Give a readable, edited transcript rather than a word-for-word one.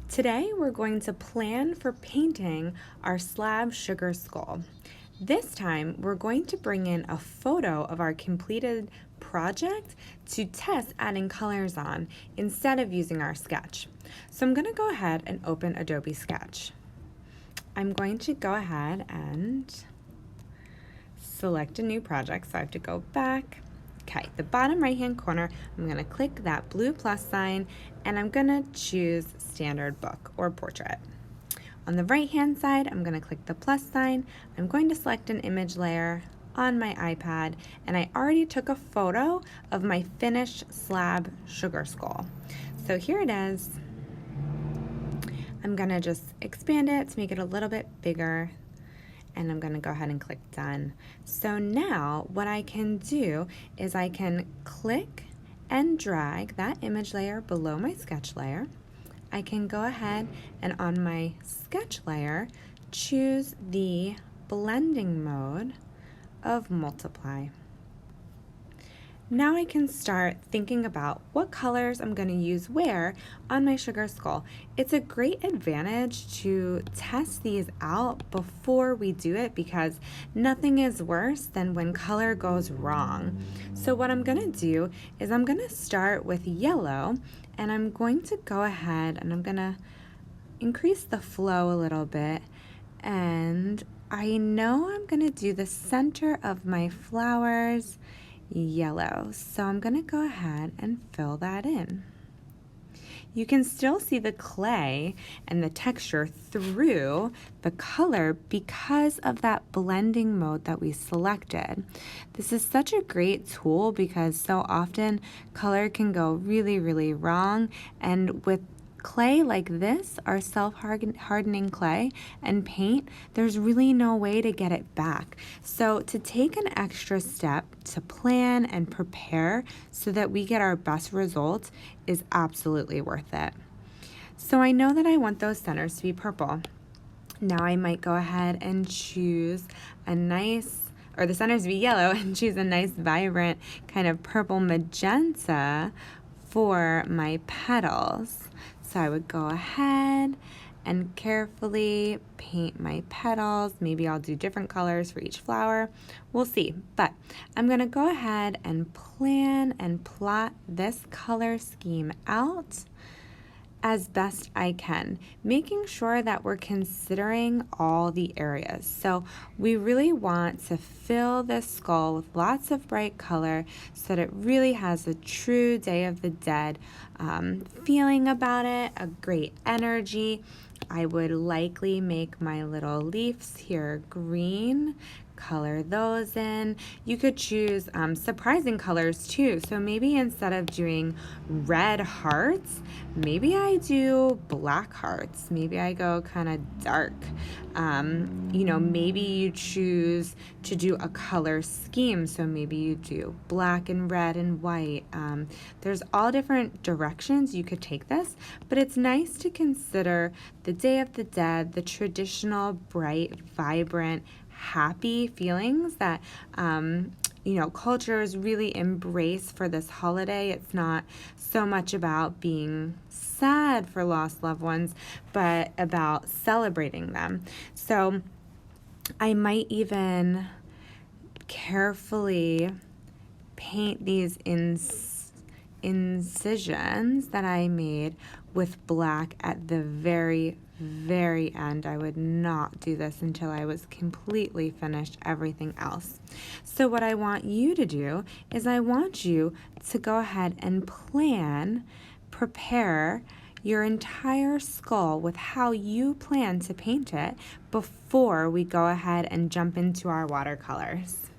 Today we're going to plan for painting our slab sugar skull. This time we're going to bring in a photo of our completed project to test adding colors on instead of using our sketch. So I'm going to go ahead and open Adobe Sketch. I'm going to go ahead and select a new project, so I have to go back. Okay, the bottom right hand corner, I'm going to click that blue plus sign and I'm going to choose standard book or portrait. On the right hand side, I'm going to click the plus sign. I'm going to select an image layer on my iPad, and I already took a photo of my finished slab sugar skull. So here it is. I'm going to just expand it to make it a little bit bigger, and I'm going to go ahead and click done. So now what I can do is I can click and drag that image layer below my sketch layer. I can go ahead and on my sketch layer choose the blending mode of multiply. Now I can start thinking about what colors I'm going to use where on my sugar skull. It's a great advantage to test these out before we do it because nothing is worse than when color goes wrong. So what I'm going to do is I'm going to start with yellow, and I'm going to go ahead and I'm going to increase the flow a little bit, and I know I'm going to do the center of my flowers yellow, so I'm going to go ahead and fill that in. You can still see the clay and the texture through the color because of that blending mode that we selected. This is such a great tool because so often color can go really wrong, and with clay like this, our self-hardening clay and paint, there's really no way to get it back. So to take an extra step to plan and prepare so that we get our best results is absolutely worth it. So I know that I want those centers to be purple. Now I might go ahead and choose the centers to be yellow and choose a nice vibrant kind of purple magenta for my petals. So I would go ahead and carefully paint my petals. Maybe I'll do different colors for each flower. We'll see. But I'm going to go ahead and plan and plot this color scheme out as best I can, making sure that we're considering all the areas. So we really want to fill this skull with lots of bright color so that it really has a true Day of the Dead feeling about it, a great energy. I would likely make my little leaves here green, color those in. You could choose surprising colors too. So maybe instead of doing red hearts, maybe I do black hearts. Maybe I go kind of dark. Maybe you choose to do a color scheme. So maybe you do black and red and white. There's all different directions you could take this, but it's nice to consider the Day of the Dead, the traditional, bright, vibrant, happy feelings that cultures really embrace for this holiday. It's not so much about being sad for lost loved ones, but about celebrating them. So I might even carefully paint these incisions that I made with black at the very end. I would not do this until I was completely finished everything else. So what I want you to do is I want you to go ahead and prepare your entire skull with how you plan to paint it before we go ahead and jump into our watercolors.